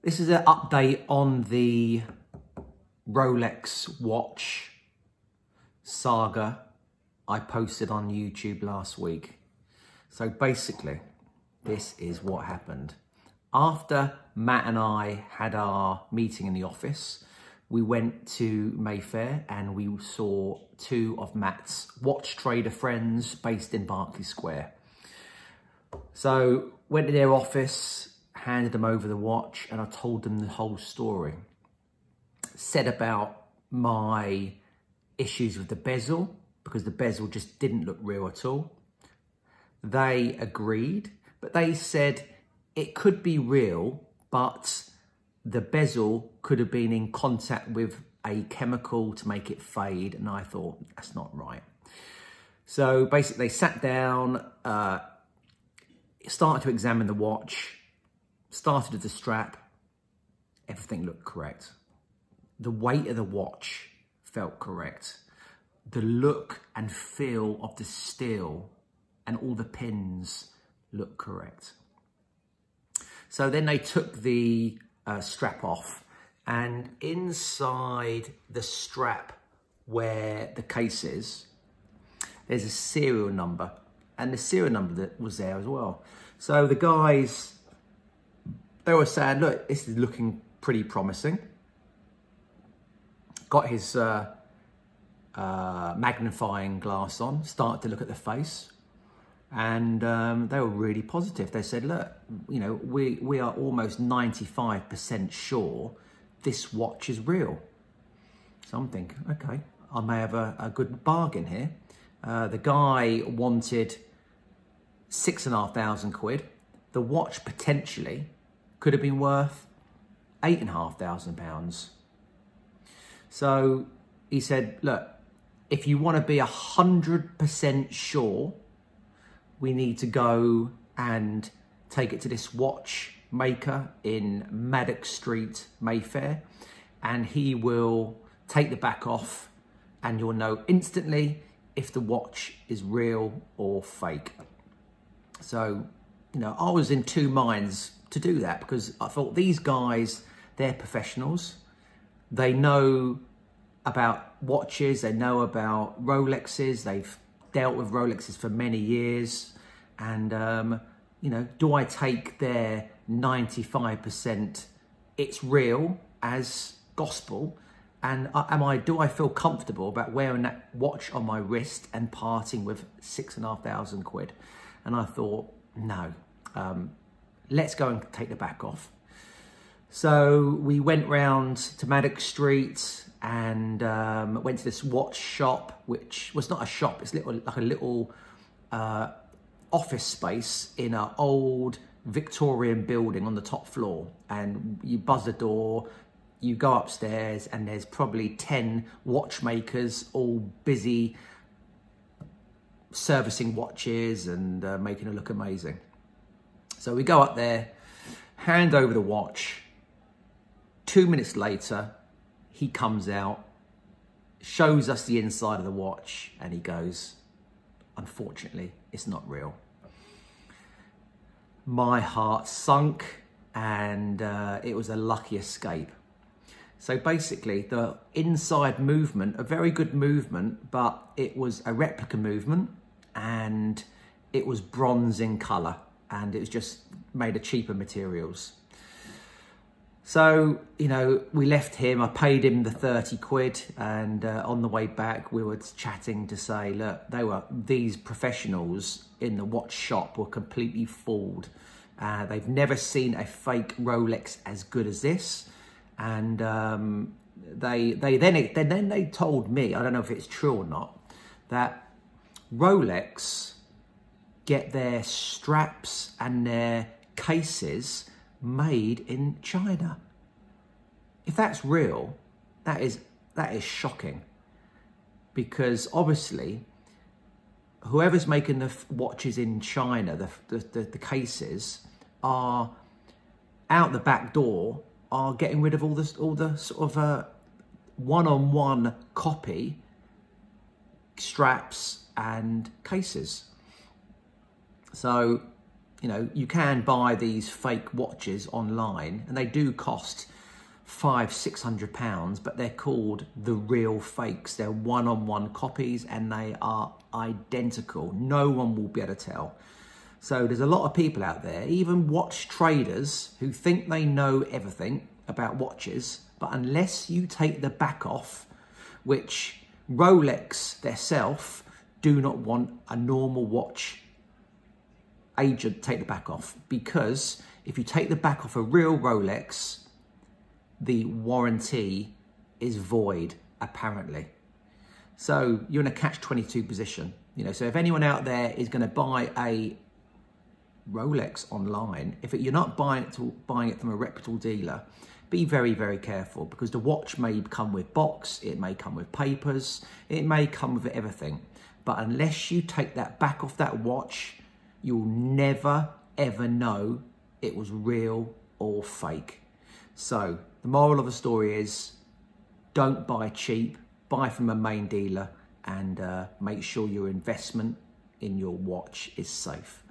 This is an update on the Rolex watch saga I posted on YouTube last week. So basically, this is what happened. After Matt and I had our meeting in the office, we went to Mayfair and we saw two of Matt's watch trader friends based in Berkeley Square. So went to their office, handed them over the watch, and I told them the whole story. Said about my issues with the bezel, because the bezel just didn't look real at all. They agreed, but they said it could be real, but the bezel could have been in contact with a chemical to make it fade, and I thought, that's not right. So basically they sat down, started to examine the watch, started at the strap, everything looked correct. The weight of the watch felt correct. The look and feel of the steel and all the pins looked correct. So then they took the strap off, and inside the strap where the case is, there's a serial number, and the serial number that was there as well. So the guys, they were saying, look, this is looking pretty promising. Got his magnifying glass on, started to look at the face, and they were really positive. They said, look, you know, we are almost 95% sure this watch is real. So I'm thinking, okay, I may have a good bargain here. The guy wanted £6,500. The watch potentially could have been worth £8,500. So he said, look, if you want to be 100% sure, we need to go and take it to this watchmaker in Maddox Street, Mayfair, and he will take the back off and you'll know instantly if the watch is real or fake. So, you know, I was in two minds to do that, because I thought, these guys, they're professionals. They know about watches, they know about Rolexes, they've dealt with Rolexes for many years. And, you know, do I take their 95% it's real as gospel? And do I feel comfortable about wearing that watch on my wrist and parting with £6,500? And I thought, no, let's go and take the back off. So we went round to Maddox Street and went to this watch shop, which was not a shop, it's like a little office space in an old Victorian building on the top floor. And you buzz the door, you go upstairs, and there's probably 10 watchmakers all busy servicing watches and making it look amazing. So we go up there, hand over the watch. 2 minutes later, he comes out, shows us the inside of the watch, and he goes, unfortunately, it's not real. My heart sunk, and it was a lucky escape. So basically, the inside movement, a very good movement, but it was a replica movement, and it was bronze in colour, and it was just made of cheaper materials. So, you know, we left him, I paid him the 30 quid, and on the way back, we were chatting to say, look, these professionals in the watch shop were completely fooled. They've never seen a fake Rolex as good as this. And then they told me, I don't know if it's true or not, that Rolex get their straps and their cases made in China. If that's real, that is shocking, because obviously whoever's making the watches in China, the cases, are out the back door, are getting rid of all the sort of one-on-one copy straps and cases. So you know, you can buy these fake watches online and they do cost £500-600, but they're called the real fakes. They're one-on-one copies and they are identical. No one will be able to tell. So there's a lot of people out there, even watch traders, who think they know everything about watches, but unless you take the back off, which Rolex themselves do not want a normal watch agent take the back off, because if you take the back off a real Rolex, the warranty is void, apparently. So you're in a catch-22 position. You know, so if anyone out there is going to buy a Rolex online, if you're not buying it from a reputable dealer, be very, very careful, because the watch may come with box, it may come with papers, it may come with everything. But unless you take that back off that watch, you'll never, ever know it was real or fake. So the moral of the story is, don't buy cheap, buy from a main dealer, and make sure your investment in your watch is safe.